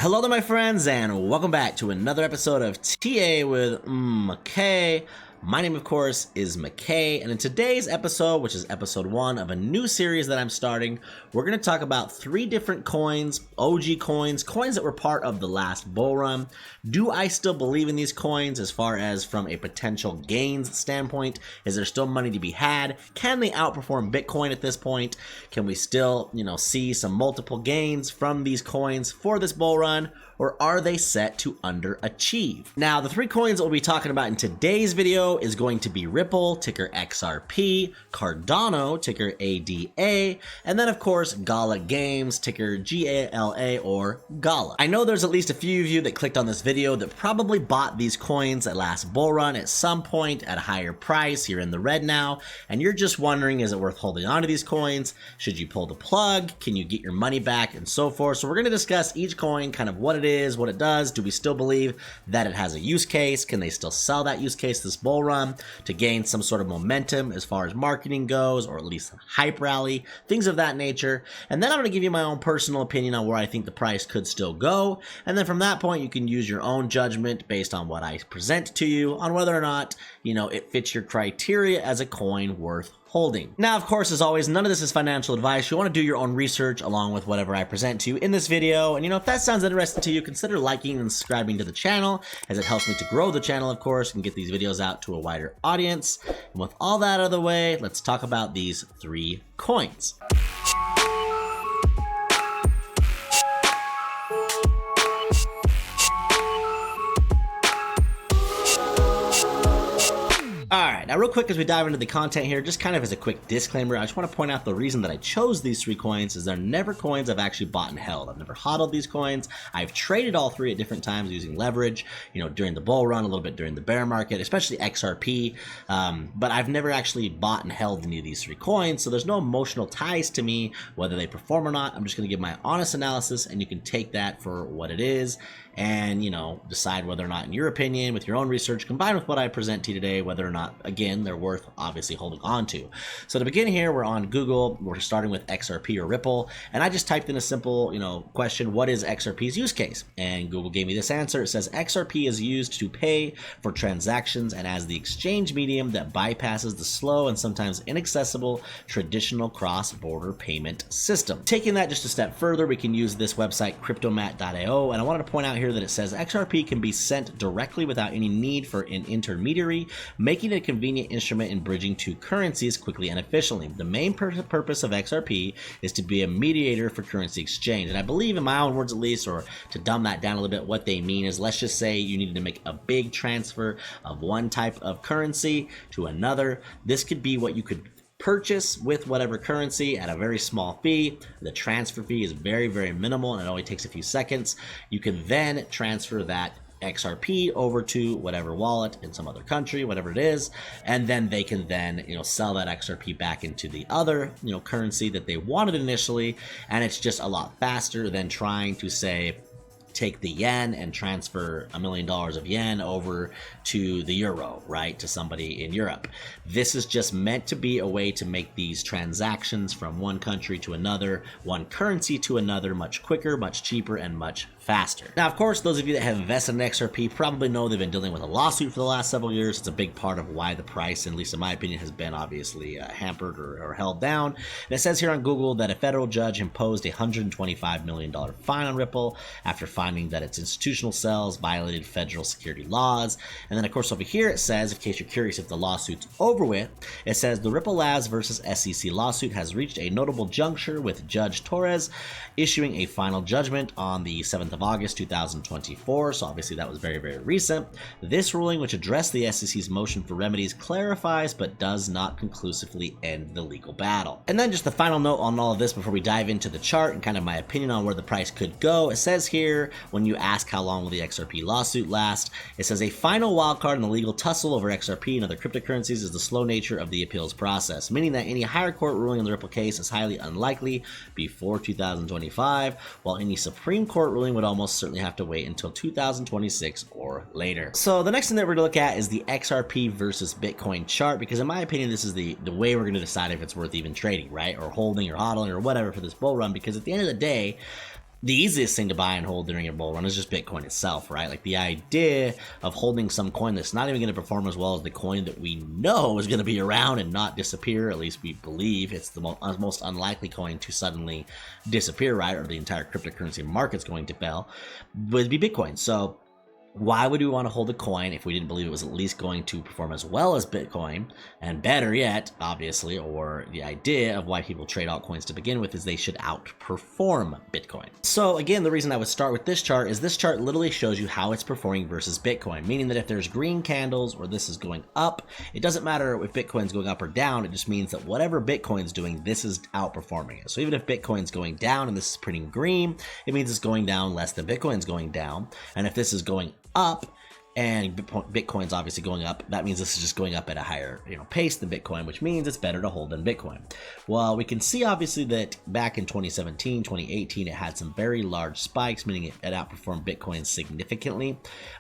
Hello there my friends, and welcome back to another episode of TA with MK. My name, of course, is McKay, and in today's episode, which is episode 1 of a new series that I'm starting, we're going to talk about 3 different coins, OG coins that were part of the last bull run. Do I still believe in these coins as far as from a potential gains standpoint? Is there still money to be had? Can they outperform Bitcoin at this point? Can we still, see some multiple gains from these coins for this bull run? Or are they set to underachieve? Now, the 3 coins that we'll be talking about in today's video is going to be Ripple, ticker XRP, Cardano, ticker ADA, and then of course GALAGAMES, ticker GALA or GALA. I know there's at least a few of you that clicked on this video that probably bought these coins at last bull run at some point at a higher price. You're in the red now, and you're just wondering, is it worth holding on to these coins? Should you pull the plug? Can you get your money back, and so forth? So we're going to discuss each coin, kind of what it is, what it does. Do we still believe that it has a use case? Can they still sell that use case this bull run to gain some sort of momentum as far as marketing goes, or at least hype rally, things of that nature? And then I'm going to give you my own personal opinion on where I think the price could still go, and then from that point you can use your own judgment based on what I present to you on whether or not it fits your criteria as a coin worth holding. Now, of course, as always, none of this is financial advice. You want to do your own research along with whatever I present to you in this video. And if that sounds interesting to you, consider liking and subscribing to the channel, as it helps me to grow the channel, of course, and get these videos out to a wider audience. And with all that out of the way, let's talk about these 3 coins. Alright, now real quick as we dive into the content here, just kind of as a quick disclaimer, I just want to point out the reason that I chose these 3 coins is they're never coins I've actually bought and held. I've never hodled these coins. I've traded all 3 at different times using leverage, during the bull run, a little bit during the bear market, especially XRP, but I've never actually bought and held any of these 3 coins, so there's no emotional ties to me whether they perform or not. I'm just going to give my honest analysis, and you can take that for what it is and decide whether or not, in your opinion, with your own research combined with what I present to you today, whether or not, again, they're worth obviously holding on to. So to begin here, we're on Google. We're starting with XRP or Ripple, and I just typed in a simple question: what is XRP's use case? And Google gave me this answer. It says XRP is used to pay for transactions and as the exchange medium that bypasses the slow and sometimes inaccessible traditional cross-border payment system. Taking that just a step further, we can use this website cryptomat.io, and I wanted to point out here that it says XRP can be sent directly without any need for an intermediary, making it a convenient instrument in bridging 2 currencies quickly and efficiently. The main purpose of XRP is to be a mediator for currency exchange, and I believe, in my own words at least, or to dumb that down a little bit, what they mean is, let's just say you needed to make a big transfer of one type of currency to another. This could be what you could purchase with whatever currency at a very small fee. The transfer fee is very, very minimal, and it only takes a few seconds. You can then transfer that XRP over to whatever wallet in some other country, whatever it is, and then they can then sell that XRP back into the other currency that they wanted initially, and it's just a lot faster than trying to say take the yen and transfer $1 million of yen over to the euro, right, to somebody in Europe. This is just meant to be a way to make these transactions from one country to another, one currency to another, much quicker, much cheaper, and much faster. Now, of course, those of you that have invested in XRP probably know they've been dealing with a lawsuit for the last several years. It's a big part of why the price, at least in my opinion, has been obviously hampered or held down. And it says here on Google that a federal judge imposed a $125 million fine on Ripple after finding that its institutional cells violated federal security laws. And then, of course, over here it says, in case you're curious if the lawsuit's over with, it says the Ripple Labs versus SEC lawsuit has reached a notable juncture, with Judge Torres issuing a final judgment on the 7th of August 2024, so obviously that was very, very recent. This ruling, which addressed the SEC's motion for remedies, clarifies but does not conclusively end the legal battle. And then just the final note on all of this before we dive into the chart and kind of my opinion on where the price could go. It says here, when you ask how long will the XRP lawsuit last, it says a final wildcard in the legal tussle over XRP and other cryptocurrencies is the slow nature of the appeals process, meaning that any higher court ruling in the Ripple case is highly unlikely before 2025, while any Supreme Court ruling would almost certainly have to wait until 2026 or later. So the next thing that we're going to look at is the XRP versus Bitcoin chart, because in my opinion, this is the way we're going to decide if it's worth even trading, right? Or holding or hodling or whatever for this bull run, because at the end of the day, the easiest thing to buy and hold during a bull run is just Bitcoin itself, right? Like the idea of holding some coin that's not even going to perform as well as the coin that we know is going to be around and not disappear, at least we believe it's the most unlikely coin to suddenly disappear, right? Or the entire cryptocurrency market's going to fail, would be Bitcoin. So why would we want to hold a coin if we didn't believe it was at least going to perform as well as Bitcoin, and better yet, obviously, or the idea of why people trade altcoins to begin with is they should outperform Bitcoin. So again, the reason I would start with this chart is this chart literally shows you how it's performing versus Bitcoin, meaning that if there's green candles or this is going up, it doesn't matter if Bitcoin's going up or down, it just means that whatever Bitcoin's doing, this is outperforming it. So even if Bitcoin's going down and this is printing green, it means it's going down less than Bitcoin's going down. And if this is going up and Bitcoin's obviously going up, that means this is just going up at a higher pace than Bitcoin, which means it's better to hold than Bitcoin. Well, we can see obviously that back in 2017, 2018, it had some very large spikes, meaning it outperformed Bitcoin significantly.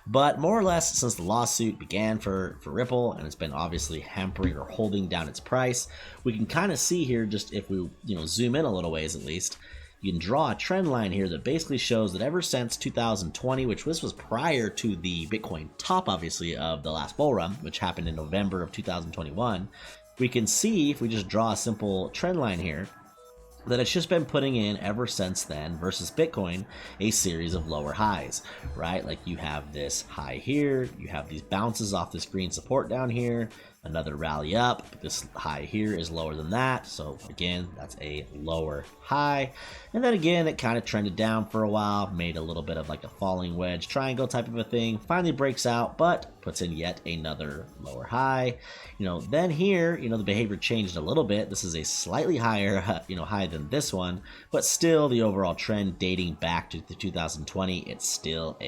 But more or less since the lawsuit began for Ripple, and it's been obviously hampering or holding down its price, we can kind of see here, just if we zoom in a little ways at least, you can draw a trend line here that basically shows that ever since 2020, which this was prior to the Bitcoin top, obviously, of the last bull run, which happened in November of 2021, we can see, if we just draw a simple trend line here, that it's just been putting in ever since then versus Bitcoin a series of lower highs, right? Like you have this high here, you have these bounces off this green support down here, another rally up, but this high here is lower than that, so again that's a lower high, and then again it kind of trended down for a while, made a little bit of like a falling wedge triangle type of a thing, finally breaks out but puts in yet another lower high. Then here the behavior changed a little bit. This is a slightly higher high than this one, but still the overall trend dating back to the 2020, it's still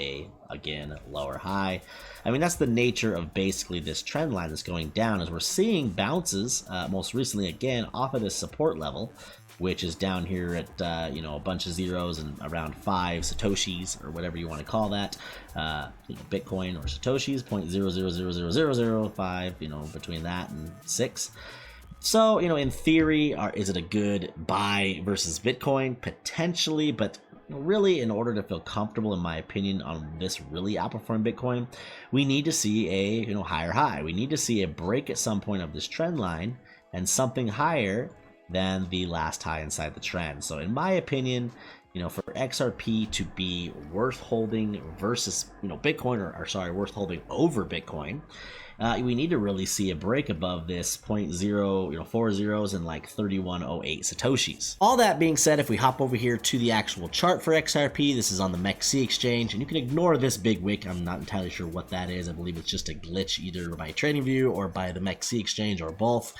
again lower high. I mean, that's the nature of basically this trend line that's going down, as we're seeing bounces most recently again off of this support level, which is down here at a bunch of zeros and around 5 satoshis or whatever you want to call that, Bitcoin or satoshis, 0.000005, between that and 6. So in theory, is it a good buy versus Bitcoin? Potentially, but really, in order to feel comfortable, in my opinion, on this really outperforming Bitcoin, we need to see a higher high. We need to see a break at some point of this trend line and something higher than the last high inside the trend. So in my opinion, for XRP to be worth holding versus Bitcoin, or sorry, worth holding over Bitcoin, we need to really see a break above this 0.0 zeros and like 3108 satoshis. All that being said, if we hop over here to the actual chart for XRP, this is on the MEXC exchange, and you can ignore this big wick. I'm not entirely sure what that is. I believe it's just a glitch either by TradingView or by the MEXC exchange or both.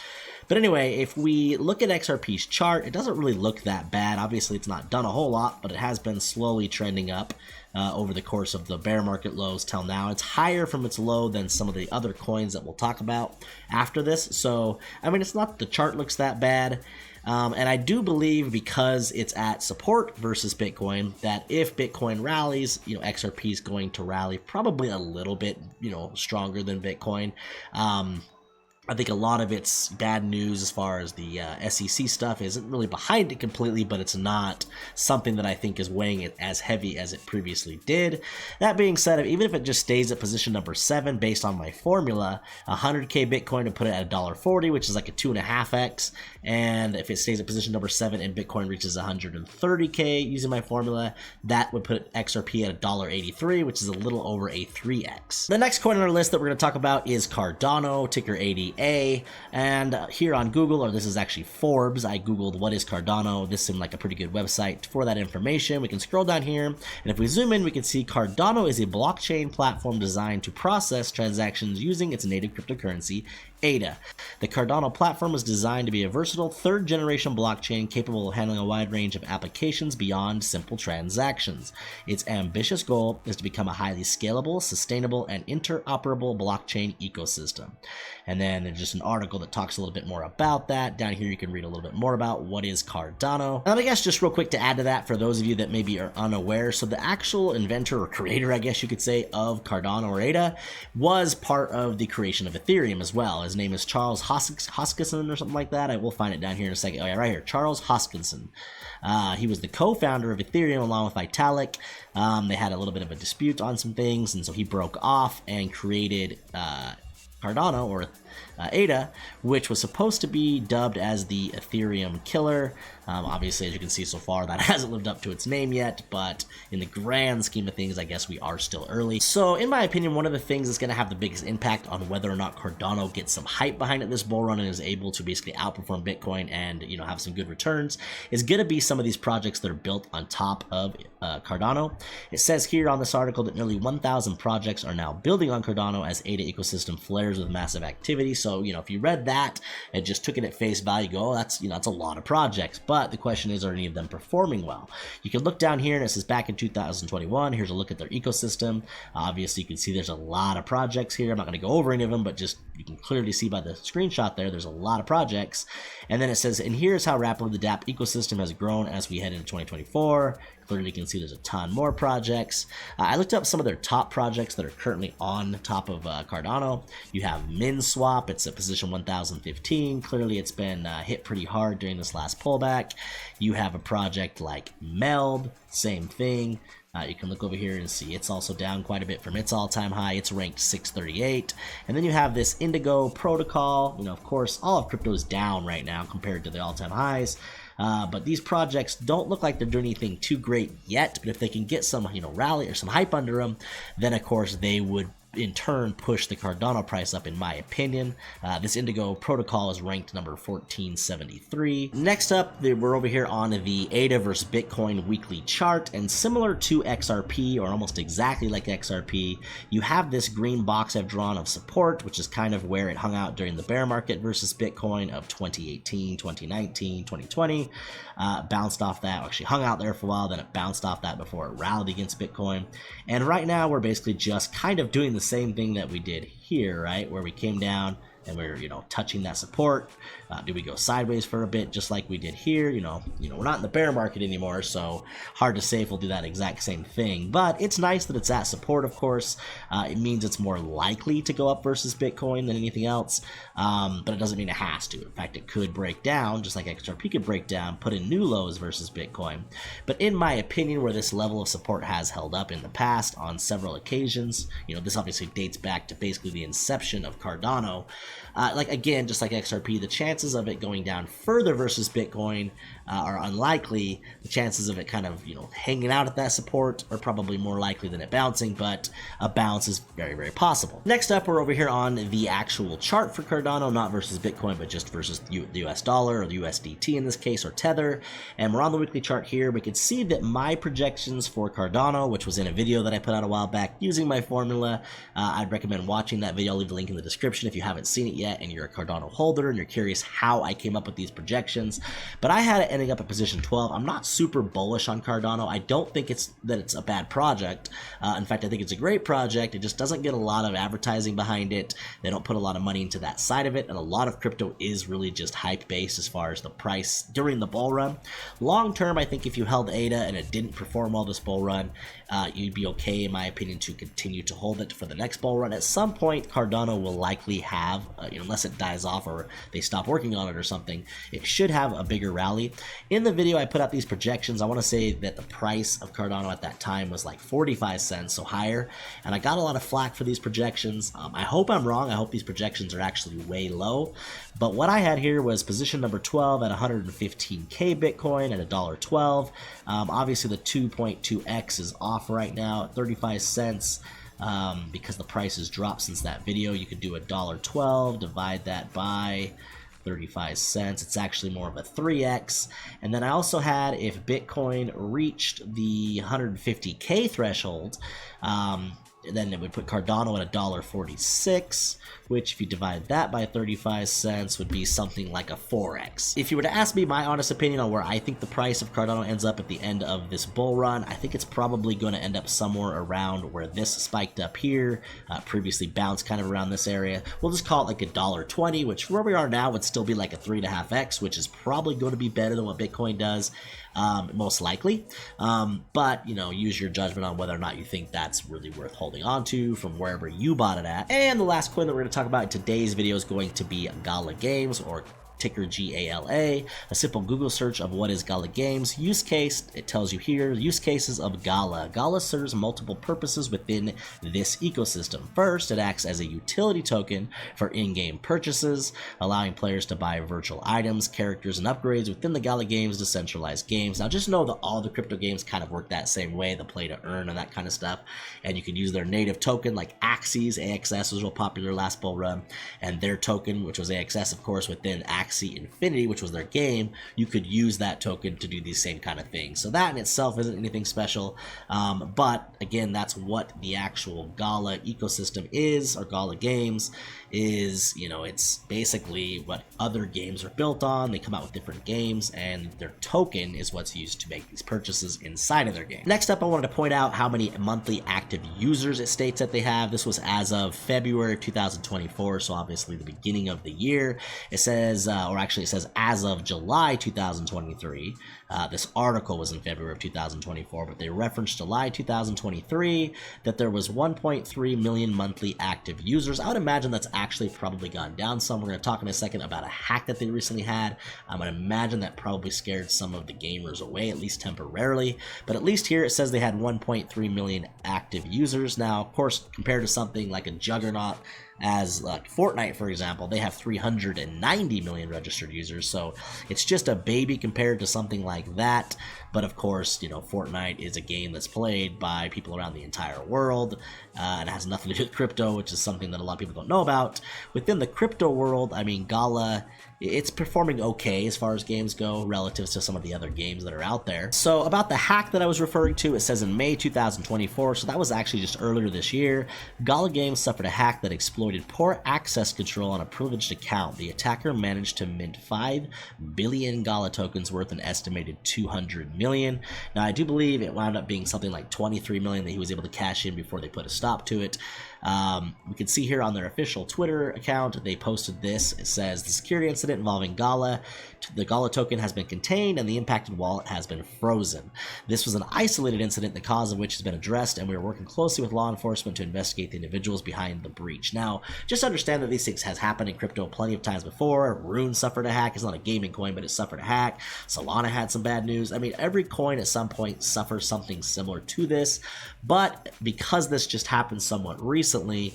But anyway, if we look at XRP's chart, it doesn't really look that bad. Obviously, it's not done a whole lot, but it has been slowly trending up over the course of the bear market lows till now. It's higher from its low than some of the other coins that we'll talk about after this. So, I mean, it's not, the chart looks that bad. And I do believe, because it's at support versus Bitcoin, that if Bitcoin rallies, XRP is going to rally probably a little bit, stronger than Bitcoin. I think a lot of it's bad news as far as the SEC stuff isn't really behind it completely, but it's not something that I think is weighing it as heavy as it previously did. That being said, even if it just stays at position number 7 based on my formula, 100k Bitcoin to put it at $1.40, which is like a 2.5x, and if it stays at position number 7 and Bitcoin reaches 130k using my formula, that would put XRP at $1.83, which is a little over a 3x. The next coin on our list that we're going to talk about is Cardano, ticker ADA. And here on Google, or this is actually Forbes, I googled what is Cardano. This seemed like a pretty good website for that information. We can scroll down here, and if we zoom in, we can see Cardano is a blockchain platform designed to process transactions using its native cryptocurrency, ADA. The Cardano platform is designed to be a versatile third-generation blockchain capable of handling a wide range of applications beyond simple transactions. Its ambitious goal is to become a highly scalable, sustainable, and interoperable blockchain ecosystem. And then there's just an article that talks a little bit more about that. Down here you can read a little bit more about what is Cardano. And I guess just real quick to add to that, for those of you that maybe are unaware, so the actual inventor or creator, I guess you could say, of Cardano or ADA was part of the creation of Ethereum as well. his name is Charles Hoskinson or something like that. I will find it down here in a second. Oh yeah, right here, Charles Hoskinson. He was the co-founder of Ethereum along with Vitalik. They had a little bit of a dispute on some things, and so he broke off and created Cardano, or ADA, which was supposed to be dubbed as the Ethereum killer. Obviously, as you can see so far, that hasn't lived up to its name yet, but in the grand scheme of things, I guess we are still early. So in my opinion, one of the things that's going to have the biggest impact on whether or not Cardano gets some hype behind it this bull run and is able to basically outperform Bitcoin and, you know, have some good returns is going to be some of these projects that are built on top of Cardano. It says here on this article that nearly 1,000 projects are now building on Cardano as ADA ecosystem flares with massive activity. So, you know, if you read that and just took it at face value, go, oh, that's, you know, that's a lot of projects. But the question is, are any of them performing well? You can look down here and it says back in 2021. Here's a look at their ecosystem. Obviously, you can see there's a lot of projects here. I'm not going to go over any of them, but just you can clearly see by the screenshot there's a lot of projects. And then it says, and here's how rapidly the dApp ecosystem has grown as we head into 2024. Clearly, you can see there's a ton more projects. I looked up some of their top projects that are currently on top of Cardano. You have MinSwap. It's at position 1015. Clearly, it's been hit pretty hard during this last pullback. You have a project like Meld, same thing. You can look over here and see it's also down quite a bit from its all-time high. It's ranked 638. And then you have this Indigo protocol. You know, of course, all of crypto is down right now compared to the all-time highs. But these projects don't look like they're doing anything too great yet. But if they can get some, you know, rally or some hype under them, then of course they would in turn push the Cardano price up, in my opinion. This Indigo protocol is ranked number 1473. Next up, we're over here on the ADA versus Bitcoin weekly chart, and similar to XRP, or almost exactly like XRP, you have this green box I've drawn of support, which is kind of where it hung out during the bear market versus Bitcoin of 2018, 2019, 2020. Bounced off that, actually hung out there for a while, then it bounced off that before it rallied against Bitcoin. And right now we're basically just kind of doing the same thing that we did here, right, where we came down and we're, you know, touching that support. Do we go sideways for a bit just like we did here? You know, we're not in the bear market anymore, so hard to say if we'll do that exact same thing. But it's nice that it's at support, of course. It means it's more likely to go up versus Bitcoin than anything else, but it doesn't mean it has to. In fact, it could break down, just like XRP could break down, put in new lows versus Bitcoin. But in my opinion, where this level of support has held up in the past on several occasions, you know, this obviously dates back to basically the inception of Cardano. Like, again, just like XRP, the chances of it going down further versus Bitcoin are unlikely. The chances of it kind of, you know, hanging out at that support are probably more likely than it bouncing, but a bounce is very, very possible. Next up, we're over here on the actual chart for Cardano, not versus Bitcoin, but just versus the US dollar, or the USDT in this case, or Tether. And we're on the weekly chart here. We can see that my projections for Cardano, which was in a video that I put out a while back using my formula, I'd recommend watching that video. I'll leave the link in the description if you haven't seen it yet and you're a Cardano holder and you're curious how I came up with these projections. But I had it ending up at position 12. I'm not super bullish on Cardano. I don't think it's a bad project. In fact, I think it's a great project. It just doesn't get a lot of advertising behind it. They don't put a lot of money into that side of it, and a lot of crypto is really just hype based as far as the price during the bull run. Long term, I think if you held ADA and it didn't perform well this bull run, you'd be okay, in my opinion, to continue to hold it for the next bull run. At some point, Cardano will likely have, unless it dies off or they stop working on it or something, it should have a bigger rally. In the video, I put out these projections. I want to say that the price of Cardano at that time was like 45 cents, so higher, and I got a lot of flack for these projections. I hope I'm wrong. I hope these projections are actually way low, but what I had here was position number 12 at 115k Bitcoin at $1.12. Obviously, the 2.2x is off right now at 35 cents. Because the price has dropped since that video. You could do $1.12, divide that by 35 cents. It's actually more of a 3x. And then I also had, if Bitcoin reached the 150k threshold, then it would put Cardano at $1.46, which if you divide that by 35 cents would be something like a 4x. If you were to ask me my honest opinion on where I think the price of Cardano ends up at the end of this bull run, I think it's probably going to end up somewhere around where this spiked up here, previously bounced kind of around this area. We'll just call it like $1.20, which where we are now would still be like a 3.5x, which is probably going to be better than what Bitcoin does. most likely. But, you know, use your judgment on whether or not you think that's really worth holding on to from wherever you bought it at. And the last coin that we're going to talk about in today's video is going to be GALAGAMES, or ticker GALA. A simple Google search of what is Gala Games. Use case, it tells you here, use cases of Gala. Gala serves multiple purposes within this ecosystem. First, it acts as a utility token for in-game purchases, allowing players to buy virtual items, characters, and upgrades within the Gala Games decentralized games. Now just know that all the crypto games kind of work that same way, the play to earn and that kind of stuff, and you can use their native token like Axie's. AXS was real popular last bull run, and their token, which was AXS of course, within Axie Infinity, which was their game, you could use that token to do these same kind of things. So that in itself isn't anything special, but again, that's what the actual Gala ecosystem is, or Gala Games is. You know, it's basically what other games are built on. They come out with different games, and their token is what's used to make these purchases inside of their game. Next up, I wanted to point out how many monthly active users it states that they have. This was as of February 2024, so obviously the beginning of the year. It says, or actually it says as of July 2023. This article was in February of 2024, but they referenced July 2023 that there was 1.3 million monthly active users. I would imagine that's actually probably gone down some. We're going to talk in a second about a hack that they recently had. I'm going to imagine that probably scared some of the gamers away, at least temporarily. But at least here it says they had 1.3 million active users. Now, of course, compared to something like a juggernaut as like Fortnite, for example, they have 390 million registered users, so it's just a baby compared to something like that. But of course, you know, Fortnite is a game that's played by people around the entire world, and it has nothing to do with crypto, which is something that a lot of people don't know about. Within the crypto world, I mean, Gala, it's performing okay as far as games go relative to some of the other games that are out there. So about the hack that I was referring to, it says in May 2024, so that was actually just earlier this year, Gala Games suffered a hack that exploited poor access control on a privileged account. The attacker managed to mint 5 billion Gala tokens worth an estimated 200 million. Now I do believe it wound up being something like 23 million that he was able to cash in before they put a stop to it. We can see here on their official Twitter account, they posted this. It says, the security incident involving Gala, the Gala token has been contained and the impacted wallet has been frozen. This was an isolated incident, the cause of which has been addressed, and we are working closely with law enforcement to investigate the individuals behind the breach. Now, just understand that these things has happened in crypto plenty of times before. Rune suffered a hack. It's not a gaming coin, but it suffered a hack. Solana had some bad news. I mean, every coin at some point suffers something similar to this, but because this just happened somewhat recently,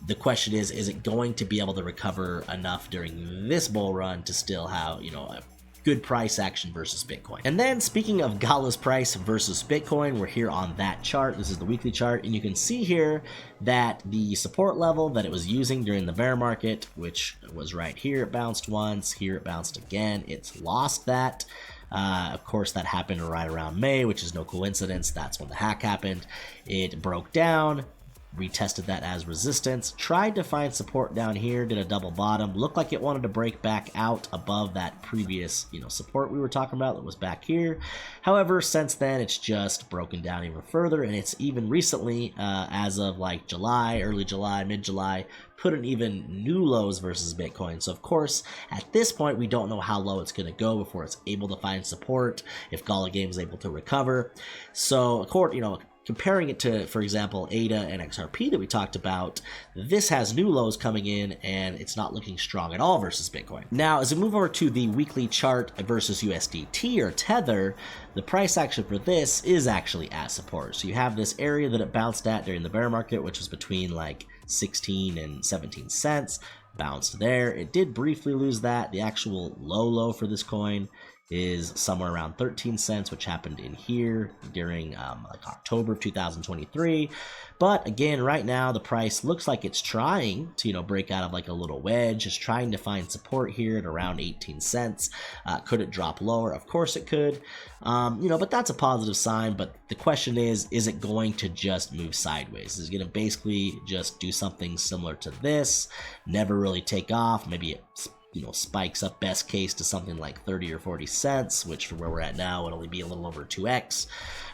the question is it going to be able to recover enough during this bull run to still have, you know, a good price action versus Bitcoin? And then speaking of Gala's price versus Bitcoin, we're here on that chart. This is the weekly chart, and you can see here that the support level that it was using during the bear market, which was right here, it bounced once, here it bounced again, it's lost that. Of course, that happened right around May, which is no coincidence. That's when the hack happened. It broke down, retested that as resistance, tried to find support down here, did a double bottom, looked like it wanted to break back out above that previous, you know, support we were talking about that was back here. However, since then it's just broken down even further, and it's even recently, as of like July, early July, mid-July, put in even new lows versus Bitcoin. So of course, at this point, we don't know how low it's going to go before it's able to find support, if Gala Games is able to recover. So, you know, comparing it to, for example, ADA and XRP that we talked about, this has new lows coming in, and it's not looking strong at all versus Bitcoin. Now, as we move over to the weekly chart versus USDT or Tether, the price action for this is actually at support. So you have this area that it bounced at during the bear market, which was between like 16 and 17 cents, bounced there. It did briefly lose that. The actual low for this coin is somewhere around 13 cents, which happened in here during like October of 2023. But again, right now the price looks like it's trying to, you know, break out of like a little wedge, just trying to find support here at around 18 cents. Could it drop lower? Of course it could, you know, but that's a positive sign. But the question is it going to just move sideways? Is it going to basically just do something similar to this, never really take off? Maybe it, you know, spikes up best case to something like 30 or 40 cents, which for where we're at now would only be a little over 2x,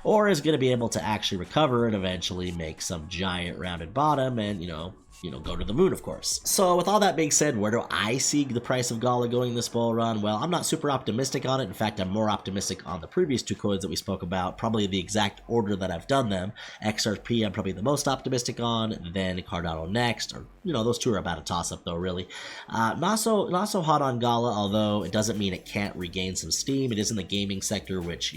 or is going to be able to actually recover and eventually make some giant rounded bottom and, you know, go to the moon, of course. So with all that being said, where do I see the price of GALA going this bull run? Well, I'm not super optimistic on it. In fact, I'm more optimistic on the previous two coins that we spoke about, probably the exact order that I've done them. XRP I'm probably the most optimistic on, then Cardano next, or those two are about a toss-up though, really. Not so hot on GALA, although it doesn't mean it can't regain some steam. It is in the gaming sector, which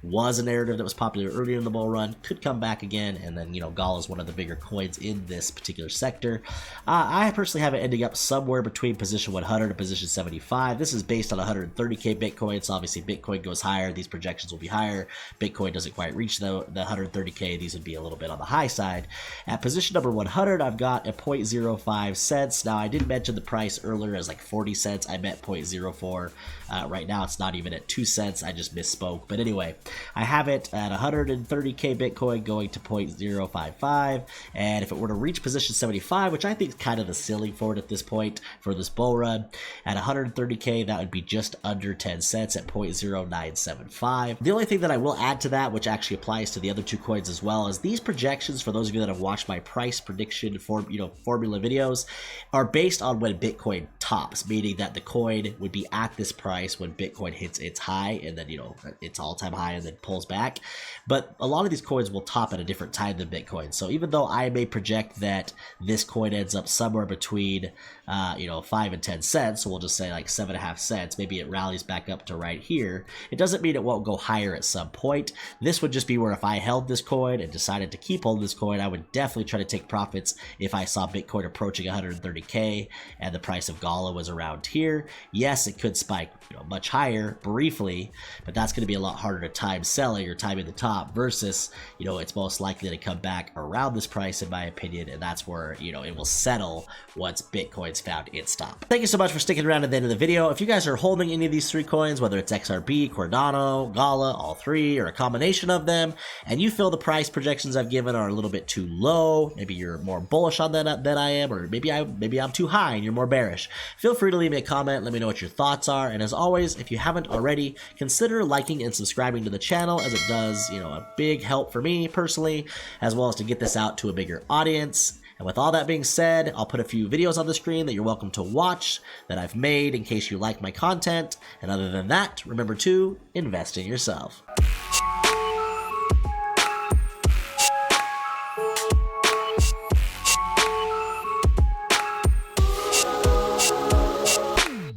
was a narrative that was popular earlier in the bull run, could come back again, and then GALA is one of the bigger coins in this particular sector. I personally have it ending up somewhere between position 100 and position 75. This is based on 130k Bitcoin, so obviously Bitcoin goes higher, these projections will be higher. Bitcoin doesn't quite reach the 130k, these would be a little bit on the high side. At position number 100, I've got a 0.05 cents. Now I did mention the price earlier as like 40 cents. I meant 0.04. Right now it's not even at 2 cents. I just misspoke. But anyway, I have it at 130k Bitcoin going to 0.055, and if it were to reach position 75, which I think is kind of the ceiling for it at this point for this bull run, at 130k that would be just under 10 cents at 0.0975. The only thing that I will add to that, which actually applies to the other two coins as well, is these projections, for those of you that have watched my price prediction formula videos, are based on when Bitcoin tops, meaning that the coin would be at this price when Bitcoin hits its high, and then its all-time high, and then pulls back. But a lot of these coins will top at a different time than Bitcoin. So even though I may project that this coin ends up somewhere between 5 and 10 cents, so we'll just say like 7.5 cents, maybe it rallies back up to right here, it doesn't mean it won't go higher at some point. This would just be where if I held this coin and decided to keep holding this coin, I would definitely try to take profits if I saw Bitcoin approaching 130k and the price of GALA was around here. Yes, it could spike much higher briefly, but that's going to be a lot harder to time selling or timing the top versus it's most likely to come back around this price, in my opinion, and that's where it will settle once Bitcoin's found its top. Thank you so much for sticking around to the end of the video. If you guys are holding any of these three coins, whether it's XRP, Cardano, GALA, all three, or a combination of them, and you feel the price projections I've given are a little bit too low, maybe you're more bullish on that than I am, or maybe I'm too high and you're more bearish, feel free to leave me a comment, let me know what your thoughts are, and as always, if you haven't already, consider liking and subscribing to the channel, as it does a big help for me personally, as well as to get this out to a bigger audience. And with all that being said, I'll put a few videos on the screen that you're welcome to watch that I've made in case you like my content. And other than that, remember to invest in yourself.